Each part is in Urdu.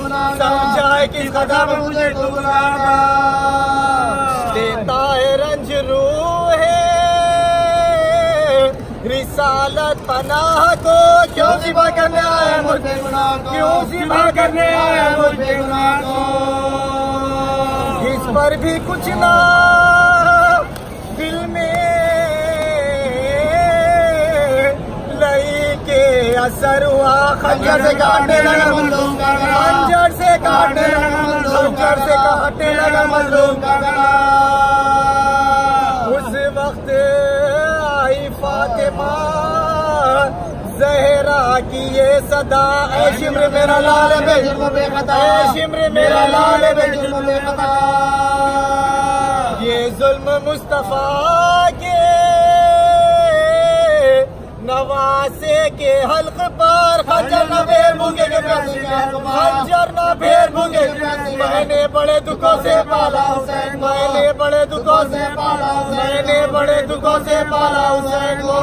سمجھائے کس قدم مجھے تو دیتا ہے رنج روح رسالت پناہ کو کیوں ذبح کرنے آیا مجھے گناہ کو کیوں ذبح کرنے آیا مجھے گناہ کو اس پر بھی کچھ نہ دل میں لئی کے اثر ہوا خنجر سے کاٹنے لگا مظلوم کا گلا خنجر سے کاٹنے لگا خنجر سے کاٹنے لگا مظلوم کا گلا اس وقت آئی فاطمہ زہرا کی یہ صدا اے شمر میرا لال بے جرم بے خطا اے شمر میرا لال بے جرم بے خطا یہ ظلم مصطفیٰ کے نواسے کے حلق پر خنجر نہ پھیر بھوگے کے پیاسی خنجر نہ پھیر بھوگے میں نے بڑے دکھوں سے پالا حسین میں نے بڑے دکھوں سے پالا میں نے بڑے دکھوں سے پالا حسین کو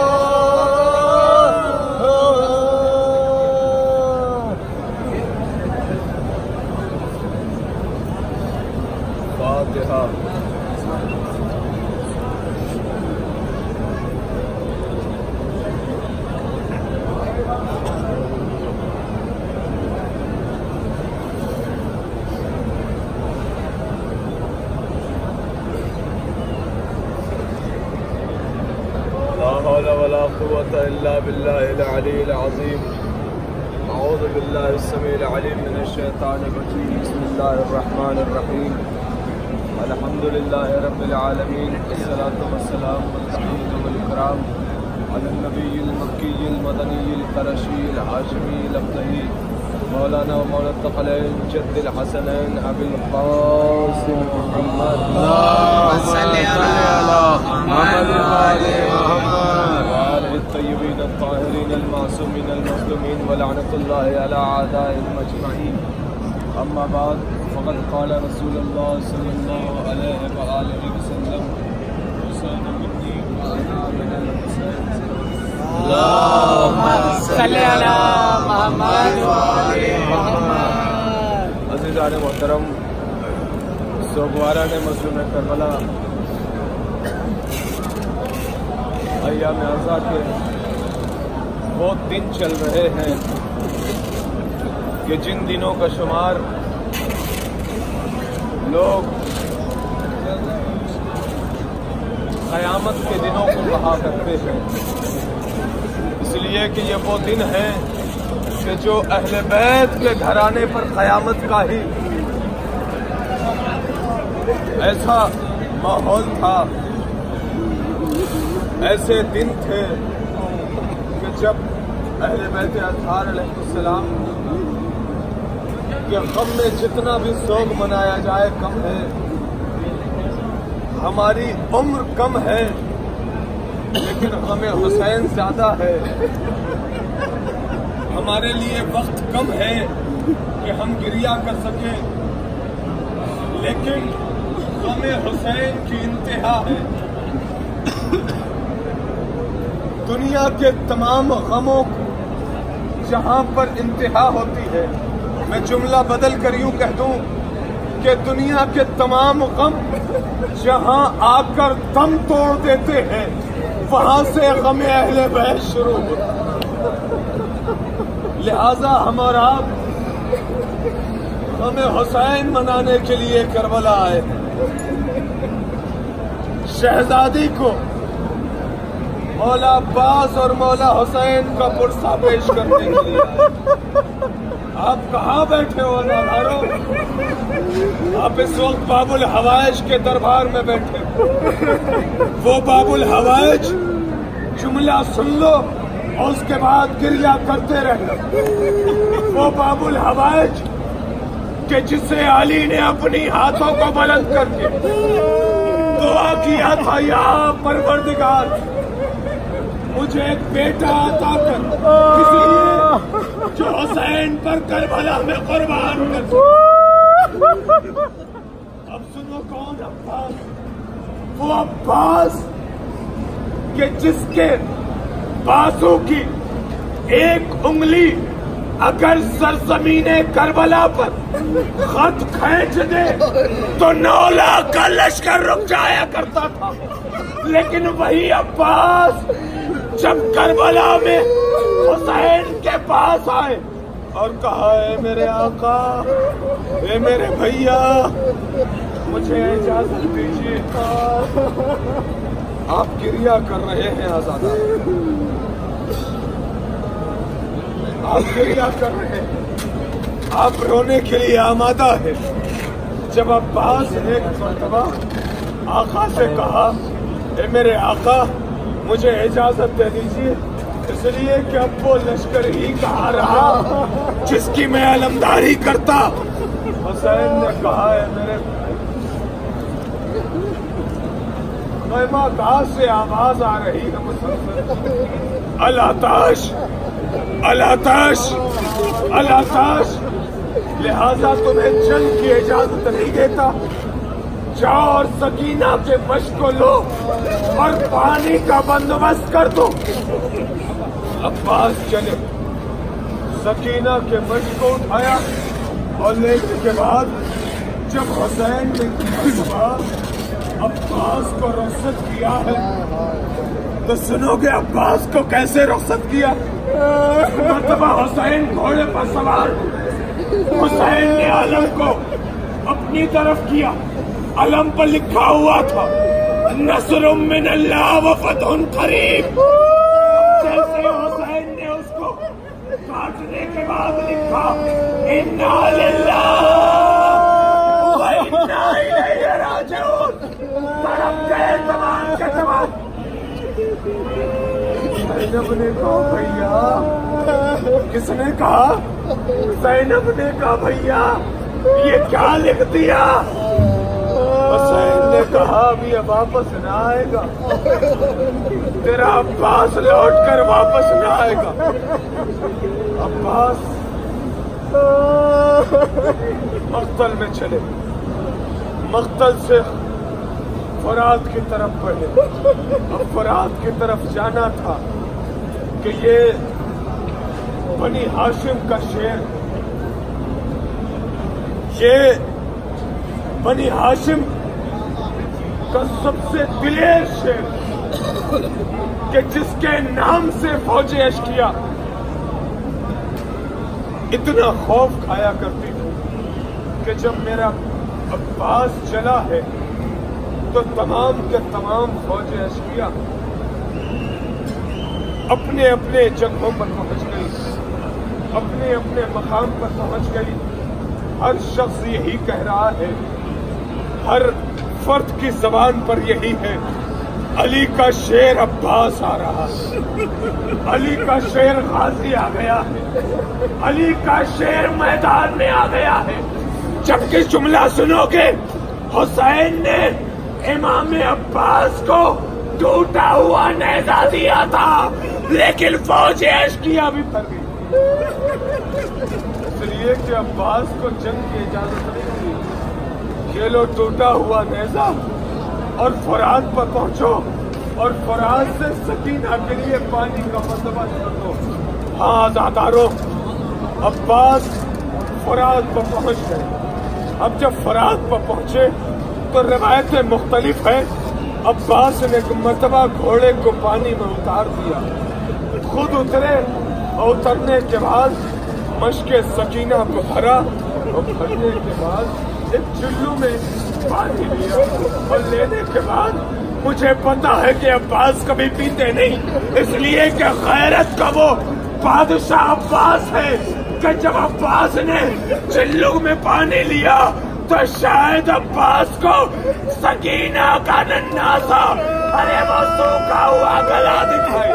فاتحہ ولا قوة إلا بالله العلي العظيم أعوذ بالله السميع العليم من الشيطان الرجيم بسم الله الرحمن الرحيم الحمد لله رب العالمين والصلاة والسلام والتحية والإكرام على النبي المكي المدني القرشي الهاشمي الأبدعي مولانا ومولى الثقلين جد الحسنين أبي القاسم محمد اللهم صل على محمد وآل محمد وآله الطيبين الطاهرين المعصومين المظلومين ولعنة الله على أعدائهم أجمعين أما بعد فقد قال رسول الله صلى الله عليه وآله وسلم حسين مني وأنا من الحسين اللهم صل على محمد وآل محمد عزیزان محترم سوگوارہ نے مظلوم کربلا ایام عزا کے وہ دن چل رہے ہیں کہ جن دنوں کا شمار لوگ قیامت کے دنوں کو کہا کرتے ہیں اس لیے کہ یہ وہ دن ہیں کہ جو اہل بیت کے گھرانے پر قیامت کا ہی ایسا ماحول تھا ایسے دن تھے کہ جب اہل بیت اطہار علیہ السلام کے غم میں جتنا بھی سوگ منایا جائے کم ہے ہماری عمر کم ہے لیکن غم حسین زیادہ ہے ہمارے لیے وقت کم ہے کہ ہم گریہ کر سکیں لیکن غم حسین کی انتہا ہے دنیا کے تمام غموں جہاں پر انتہا ہوتی ہے میں جملہ بدل کر یوں کہہ دوں کہ دنیا کے تمام غم جہاں آ کر دم توڑ دیتے ہیں وہاں سے غم اہل بیت شروع ہوتا لہذا ہم اور آپ غم حسین منانے کے لیے کربلا آئے شہزادی کو مولا عباس اور مولا حسین کا پرسہ پیش کرنے کے لیے آپ کہاں بیٹھے ہو نادارو آپ اس وقت باب الحوائج کے دربار میں بیٹھے وہ باب الحوائج جملہ سن لو اور اس کے بعد گریہ کرتے رہنا وہ باب الحوائج کہ جسے علی نے اپنی ہاتھوں کو بلند کر کے دعا کیا تھا یا پروردگار مجھے ایک بیٹا عطا کر اس لیے جو حسین پر کربلا میں قربان کر اب سنو کون عباس وہ عباس کہ جس کے بازو کی ایک انگلی اگر سرزمین کربلا پر خط کھینچ دے تو 9 لاکھ کا لشکر رک جایا کرتا تھا، لیکن وہی عباس جب کربلا میں حسین کے پاس آئے اور کہا اے میرے آقا، اے میرے بھیا، مجھے اجازت دیجیے. آپ گریہ کر رہے ہیں آزادہ، آپ گریہ کر رہے ہیں، آپ رونے کے لیے آمادہ ہے. جب عباس نے ایک مرتبہ آقا سے کہا اے میرے آقا مجھے اجازت دے دیجیے، اس لیے کہ اب وہ لشکر ہی کہا رہا جس کی میں علمداری کرتا. حسین نے کہا ہے میرے خیمہ گاہ سے آواز آ رہی ہے مسلسل، الاتش الاتش الاتش، لہذا تمہیں جنگ کی اجازت نہیں دیتا. جاؤ اور سکینہ کے مشق کو لو اور پانی کا بندوبست کر دو. عباس چلے، سکینہ کے مشق کو اٹھایا اور لینے کے بعد جب حسین نے عباس کو رخصت کیا ہے تو سنو گے عباس کو کیسے رخصت کیا. مرتبہ حسین گھوڑے پر سوار، حسین نے علم کو اپنی طرف کیا. علم پر لکھا ہوا تھا نصر من اللہ و فتح قریب. جیسے حسین نے اس کو کاٹنے کے بعد لکھا انا للہ و انا الیہ راجعون، طرف گئے تمام کے تمام. زینب نے کہا بھیا، کس نے کہا؟ زینب نے کہا بھیا یہ کیا لکھ دیا؟ حسین نے کہا ابھی اب واپس نہ آئے گا، تیرا عباس لوٹ کر واپس نہ آئے گا. عباس مقتل میں چلے، مقتل سے فرات کی طرف بڑھے. اب فرات کی طرف جانا تھا کہ یہ بنی ہاشم کا شیر، یہ بنی ہاشم کا سب سے دلیر شیر کہ جس کے نام سے فوج اشکیا اتنا خوف کھایا کرتی تھی کہ جب میرا عباس چلا ہے تو تمام کے تمام فوج اشکیا اپنے اپنے جگہوں پر پہنچ گئی، اپنے اپنے مقام پر پہنچ گئی. ہر شخص یہی کہہ رہا ہے، ہر فرد کی زبان پر یہی ہے، علی کا شیر عباس آ رہا ہے، علی کا شیر غازی آ گیا ہے، علی کا شیر میدان میں آ گیا ہے. جب کہ جملہ سنو گے حسین نے امام عباس کو ٹوٹا ہوا نیزہ دیا تھا لیکن فوج اشکیا بھی پھر گئی. اس لیے کہ عباس کو جنگ کی اجازت نہیں تھی. کھیلو ٹوٹا ہوا نیزہ اور فرات پر پہنچو اور فرات سے سکینہ کے لیے پانی کا بندوبست کر دو. ہاں آزادارو، عباس فرات پر پہنچ گئے. اب جب فرات پر پہنچے تو روایتیں مختلف ہیں. عباس نے ایک مرتبہ گھوڑے کو پانی میں اتار دیا، خود اترے اور اترنے کے بعد مشق سکینہ کو بھرا اور بھرنے کے بعد ایک چلو میں پانی لیا اور لینے کے بعد مجھے پتا ہے کہ عباس کبھی پیتے نہیں، اس لیے کہ غیرت کا وہ بادشاہ عباس ہے کہ جب عباس نے چلو میں پانی لیا تو شاید عباس کو سکینہ کا ننھا سا ارے وہ سوکھا ہوا گلا دکھائے.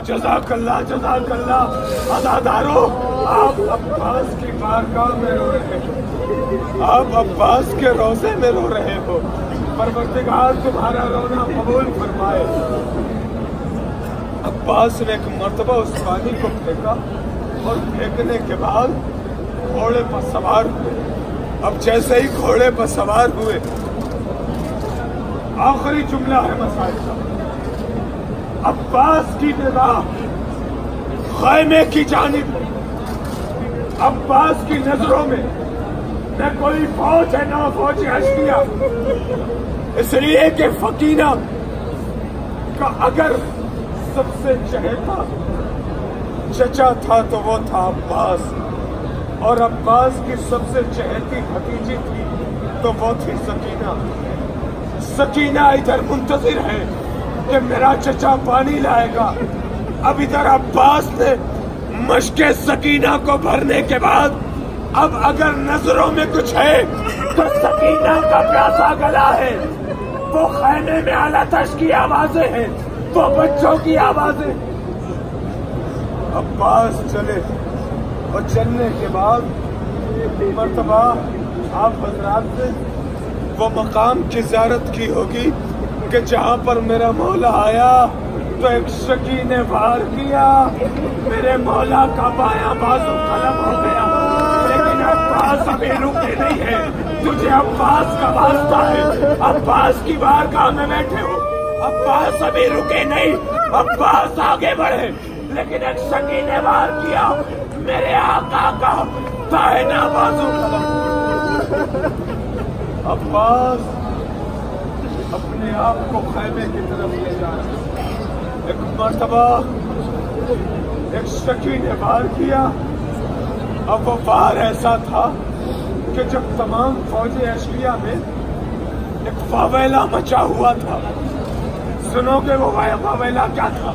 جزاک اللہ جزاک اللہ. عزادارو، آپ عباس کی بارگاہ میں رو رہے ہو، آپ عباس کے روزے میں رو رہے ہو. پروردگار تمہارا رونا قبول فرمائے. عباس نے ایک مرتبہ اس پانی کو پھینکا اور پھینکنے کے بعد گھوڑے پر سوار ہوئے. اب جیسے ہی گھوڑے پر سوار ہوئے، آخری جملہ ہے مسائل کا، عباس کی نگاہ خیمے کی جانب عباس کی نظروں میں نہ کوئی فوج ہے نہ فوج اشکیا، اس لیے کہ فقینہ کا اگر سب سے چہیتا چچا تھا تو وہ تھا عباس، اور عباس کی سب سے چہیتی بھتیجی تھی تو وہ تھی سکینہ۔ سکینہ ادھر منتظر ہے کہ میرا چچا پانی لائے گا، اب ادھر عباس نے مشق سکینہ کو بھرنے کے بعد اب اگر نظروں میں کچھ ہے تو سکینہ کا پیاسا گلا ہے، وہ خیمے میں آلاتش کی آوازیں ہیں، وہ بچوں کی آوازیں۔ عباس چلے اور چلنے کے بعد مرتبہ آپ حضرات نے وہ مقام کی زیارت کی ہوگی کہ جہاں پر میرا مولا آیا تو ایک شکی نے وار کیا، میرے مولا کا بایاں بازو قلم ہو گیا، لیکن عباس ابھی رکے نہیں ہے، تجھے عباس کا واسطہ ہے، عباس کی بارگاہ میں بیٹھے ہو، عباس ابھی رکے نہیں، عباس آگے بڑھے، لیکن ایک شکی نے وار کیا، میرے آقا کا داہنا بازو قلم۔ عباس اپنے آپ کو خیمے کی طرف لے جا رہا، ایک مرتبہ ایک شکی نے وار کیا، اب وہ وار ایسا تھا کہ جب تمام فوج اشکیا میں ایک واویلا مچا ہوا تھا۔ سنو کہ وہ واویلا کیا تھا؟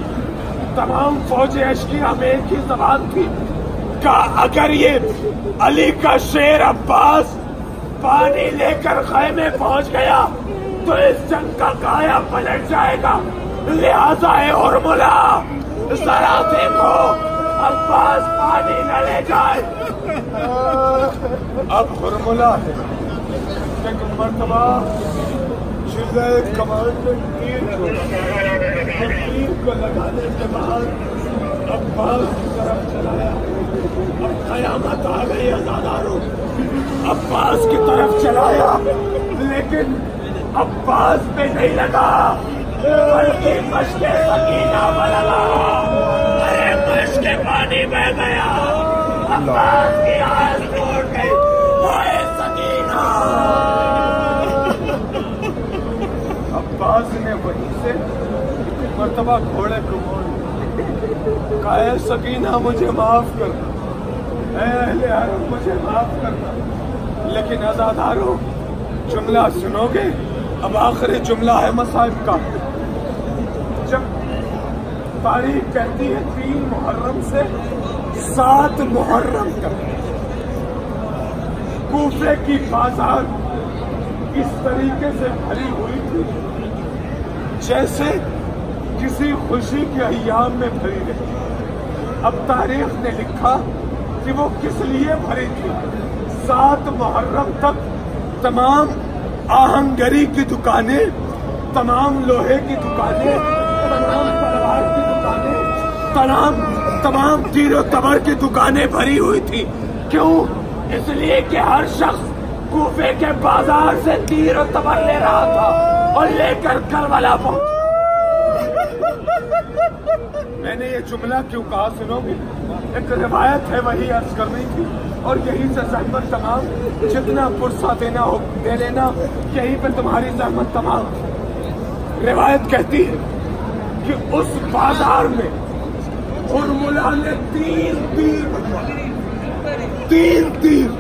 تمام فوج اشکیا میں ایک ہی زبان تھی کہ اگر یہ علی کا شیر عباس پانی لے کر خیمے پہنچ گیا تو اس جنگ کا کایا پلٹ جائے گا، لہذا اے ہرملا ذرا دیکھو عباس پانی نہ لے جائے۔ اب ہرملا ہے ایک مرتبہ چلے کمان میں تیر کو لگانے کے بعد عباس کی طرف چلایا، اب قیامت آ گئی عزادارو، عباس کی طرف چلایا لیکن عباس پہ نہیں لگا بلکہ مشق سکینہ میں لگا، ارے مشق پانی بہ گیا، عباس کی آس ٹوٹ گئی، ہائے سکینہ۔ عباس نے وہیں سے مرتبہ گھوڑے کو موڑ کہا، اے سکینہ مجھے معاف کرنا، اے اہل حرم مجھے معاف کرنا، لیکن عزادارو جملہ سنو گے؟ اب آخری جملہ ہے مصائب کا۔ جب تاریخ کہتی ہے 3 محرم سے 7 محرم تک کوفے کی بازار اس طریقے سے بھری ہوئی تھی جیسے کسی خوشی کے ایام میں بھری رہی۔ اب تاریخ نے لکھا کہ وہ کس لیے بھری تھی۔ 7 محرم تک تمام آہنگری کی دکانیں، تمام لوہے کی دکانیں، تمام تلوار کی دکانیں، تمام تیر و تبر کی دکانیں بھری ہوئی تھی۔ کیوں؟ اس لیے کہ ہر شخص کوفے کے بازار سے تیر و تبر لے رہا تھا اور لے کر کربلا پہنچا۔ میں نے یہ جملہ کیوں کہا سنو گے؟ ایک روایت ہے وہی عرض کرنی تھی، اور یہیں سے زحمت تمام، جتنا پرسہ دینا ہو دے لینا، یہیں پہ تمہاری زحمت تمام۔ روایت کہتی ہے کہ اس بازار میں ہرملا نے 3 تیر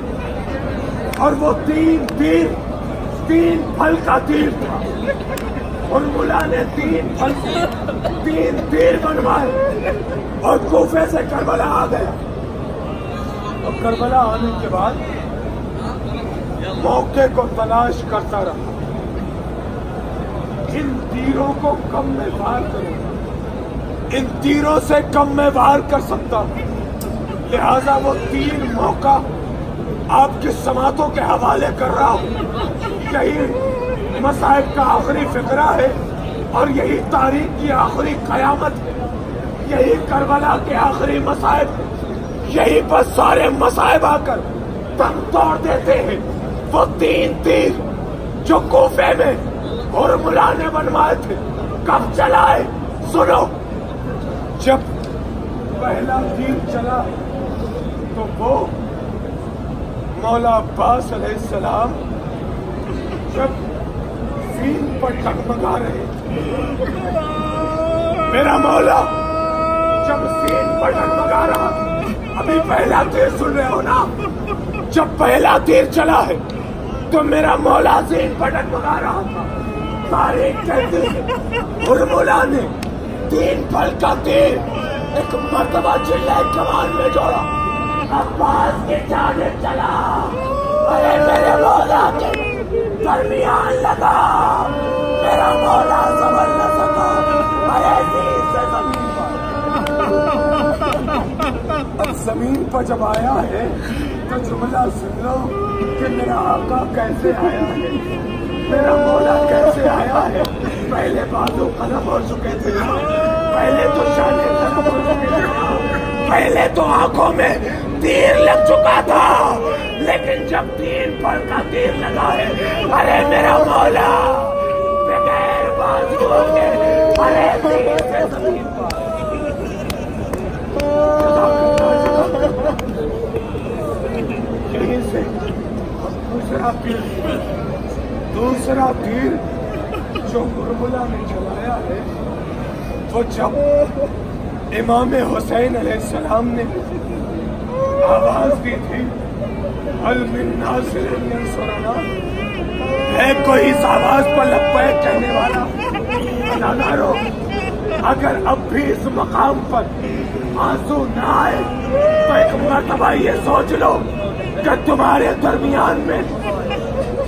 اور وہ 3 تیر 3 پھل کا تیر تھا۔ ہرملا نے 3 تیر بنوائے اور کوفے سے کربلا آ گیا، اور کربلا آنے کے بعد موقع کو تلاش کرتا رہا، ان تیروں کو کم میں وار کروں، ان تیروں سے کم میں وار کر سکتا ہوں، لہذا وہ 3 موقع آپ کی سماعتوں کے حوالے کر رہا ہوں۔ یہی مصائب کا آخری فقرہ ہے اور یہی تاریخ کی آخری قیامت ہے، یہی کربلا کے آخری مصائب، یہی پر سارے مصائب آ کر دم توڑ دیتے ہیں۔ وہ 3 تیر جو کوفے میں ہرملا نے بنوائے تھے کب چلائے؟ سنو، جب پہلا تیر چلا تو وہ مولا عباس علیہ السلام جب زین پر ٹگمگا رہے، میرا مولا جب زین پر ٹگمگا رہا، ابھی پہلا تیر سن رہے ہو نا، جب پہلا تیر چلا ہے تو میرا مولا زین پر ٹگمگا رہا تھا، تاریخ کہتے ہیں ہرملا نے 3 پھل کا تیر ایک مرتبہ چلے کمان میں جوڑا، عباس کی جانب چلا، ارے میرے مولا کے درمیان لگا، میرا مولا سنبھل نہ سکا، ارے زین سے زمین پر، اب زمین پر جب آیا ہے تو جملہ سن لو کہ میرا آقا کیسے آیا ہے، میرا مولا کیسے آیا ہے۔ پہلے بازو قلم ہو چکے تھے، پہلے تو شانے قلم ہو چکے تھے، پہلے تو آنکھوں میں تیر لگ چکا تھا، لیکن جب 3 پھل کا تیر لگا ہے، ارے میرا مولا بغیر بازو کے ارے تیر سے زمین پر، یہیں سے دوسرا تیر جو ہرملا نے چلایا ہے، وہ جب امام حسین علیہ السلام نے آواز دی تھی هل من ناصر ینصرنا، ہے کوئی اس آواز پر لبیک کہنے والا؟ ادادارو، اگر اب بھی اس مقام پر آنسو نہ آئے تو ایک مرتبہ یہ سوچ لو کہ تمہارے درمیان میں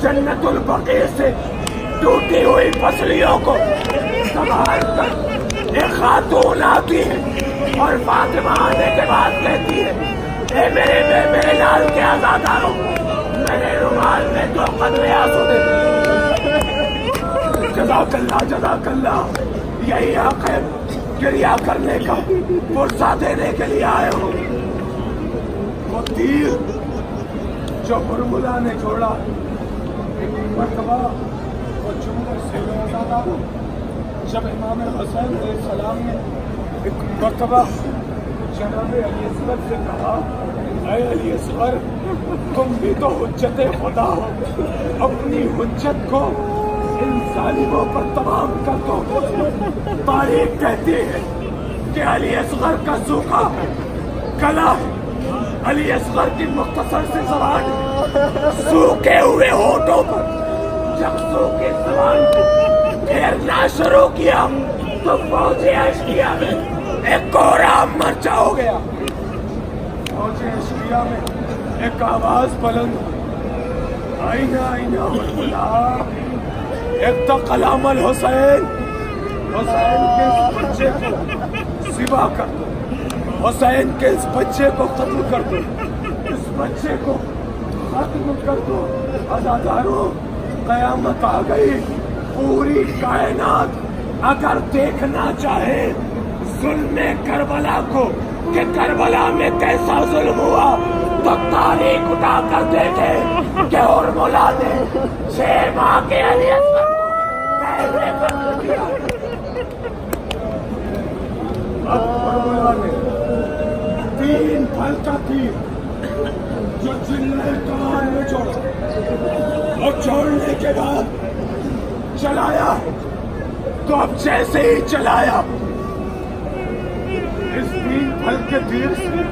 جنت البقیع سے ٹوٹی ہوئی پسلیوں کو سنبھال کر ایک خاتون آتی ہے اور فاطمہ آنے کے بعد کہتی ہے، اے میرے لال کے آزاداروں، میرے رومال میں 2 قطرے آنسو دے، جزاک اللہ، یہی حق ہے گریہ کرنے کا، فرصہ دینے کے لیے آئے ہو۔ وہ تیر جو ہرملا نے چھوڑا، مرتبہ وہ جملہ سے آزاداروں، جب امام حسین علیہ السلام نے ایک مرتبہ جناب علی اصغر سے کہا، اے علی اصغر، تم بھی تو حجت خدا ہو، اپنی حجت کو ان ظالموں پر تمام کر دو۔ تاریخ کہتی ہے کہ علی اصغر کا سوکھا گلا، علی اصغر کی مختصر سی زبان، سوکھے ہوئے ہونٹوں پر جب سوکھی زبان پھیرنا شروع کیا تو فوج اشکیا میں ایک کوہرام مرچا ہو گیا۔ فوج اشکیا میں ایک آواز بلند، آئینہ آئینہ ہرملا، ایک تو کلام الحسین، حسین کے اس بچے کو ذبح کر دو، حسین کے اس بچے کو قتل کر دو، اس بچے کو ختم کر دو۔ عزاداروں، قیامت آ گئی، پوری کائنات اگر دیکھنا چاہے ظلم کربلا کو کہ کربلا میں کیسا ظلم ہوا، تو تاریخ اٹھا کر دیکھے کہ ہرملا نے 6 ماہ کے علی اصغر کو کیسے قتل کیا۔ اب ہرملا نے 3 پھل کا تیر جو چلے کمان میں چھوڑا، اور چھوڑنے کے بعد چلایا، تو اب جیسے ہی چلایا، اس 3 پھل کے تیر سے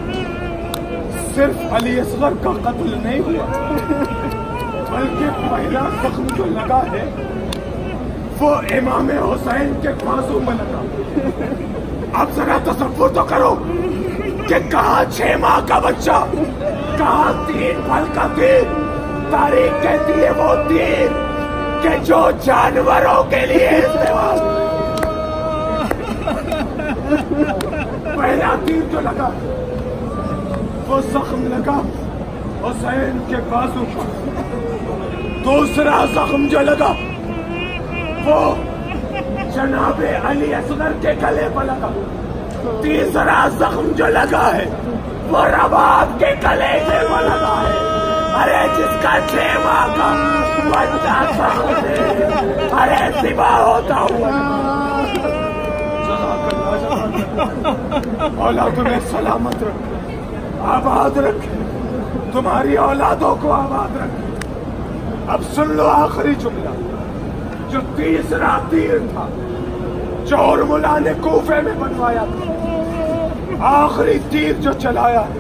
صرف علی اصغر کا قتل نہیں ہوا، بلکہ پہلا زخم جو لگا ہے وہ امام حسین کے بازو میں لگا۔ اب ذرا تصور تو کرو کہ کہاں 6 ماہ کا بچہ، کہاں 3 پھل کا تیر۔ تاریخ کہتی ہے وہ تیر کہ جو جانوروں کے لیے استعمال، پہلا تیر جو لگا وہ زخم لگا حسین کے بازو پر، دوسرا زخم جو لگا وہ جناب علی اصغر کے گلے پر لگا، تیسرا زخم جو لگا ہے وہ رباب کے کلیجے پر لگا ہے۔ ارے جس کا 6 ماہ کا بچہ زخم ہے، ارے ذبح ہوتا ہوا اولاد میں سلامت رکھے، آباد رکھے، تمہاری اولادوں کو آباد رکھے۔ اب سن لو آخری جملہ جو تیسرا تیر تھا جو ہرملہ نے کوفے میں بنوایا تھا، آخری تیر جو چلایا ہے،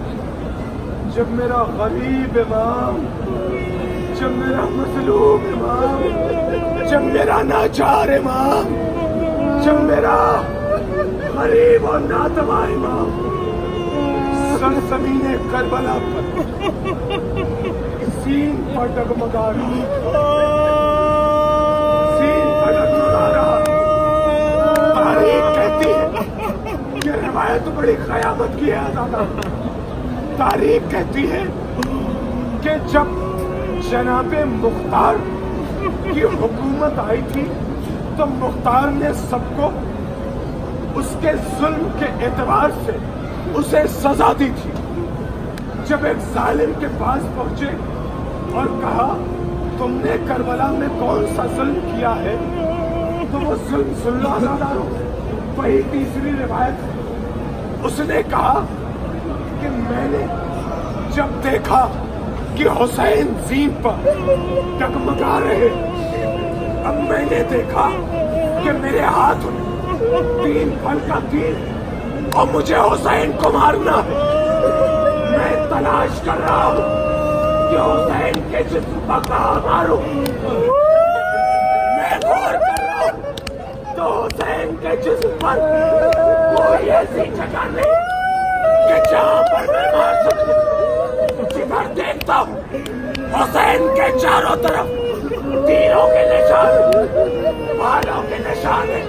جب میرا غریب امام، جب میرا مظلوم امام، جب میرا ناچار امام، جب میرا غریب اور ناتواں امام سرزمین کربلا پر سین پر ڈگمگا رہا، سین پر ڈگمگا رہا۔ تاریخ کہتی ہے، یہ روایت بڑی قیامت کی ہے دادا، تاریخ کہتی ہے کہ جب جناب مختار کی حکومت آئی تھی تو مختار نے سب کو اس کے ظلم کے اعتبار سے اسے سزا دی تھی۔ جب ایک ظالم کے پاس پہنچے اور کہا تم نے کربلا میں کون سا ظلم کیا ہے، تو وہ ظلم سن لو عزادارو، وہی تیسری روایت ہے۔ اس نے کہا کہ میں نے جب دیکھا کہ حسین زین پر ڈگمگا رہے، اب میں نے دیکھا کہ میرے ہاتھ میں 3 پھل کا تیر اور مجھے حسین کو مارنا ہے۔ میں تلاش کر رہا ہوں کہ حسین کے جسم پر کہاں ماروں۔ میں غور کر رہا ہوں تو حسین کے جسم پر کوئی ایسی جگہ نہیں کہ جہاں پر میں مار سکوں۔ جدھر دیکھتا ہوں حسین کے چاروں طرف تیروں کے نشان، بالوں کے نشان ہیں،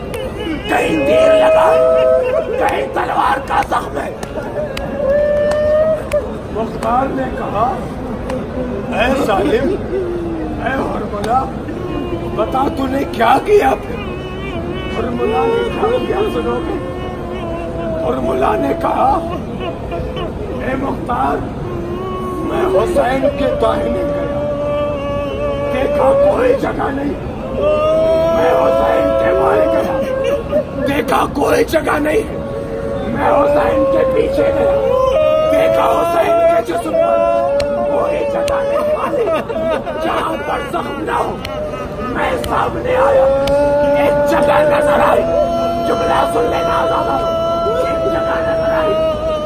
کہیں تیر لگا ہے، کہیں تلوار کا زخم ہے۔ مختار نے کہا اے ظالم، اے ہرملہ، بتا تو نے کیا کیا پھر؟ ہرملہ نے کیا کیا سنو گے؟ ہرملہ نے کہا اے مختار، میں حسین کے داہنے گیا، دیکھا کوئی جگہ نہیں۔ میں حسین کے بائیں گیا، دیکھا کوئی جگہ نہیں۔ میں حسین کے پیچھے گیا، دیکھا حسین کے جسم پر کوئی جگہ نہیں جہاں پر زخم نہ ہو۔ میں سامنے آیا، ایک جگہ نظر آئی، جملہ سن لینا آزادہ، ایک جگہ نظر آئی۔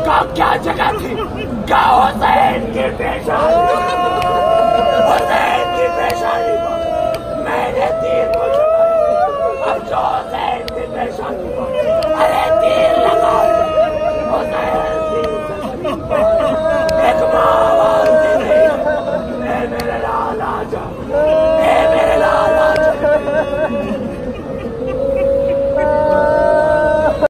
کہا کیا جگہ تھی؟ کہا حسین کی پیشانی، حسین کی پیشانی پر میں نے تیر کو چلایا۔ اب جو حسین کی پیشانی پر ارے تیر لگا، حسین کی ایک ماں آواز دی گئی، اے میرے لال آجا،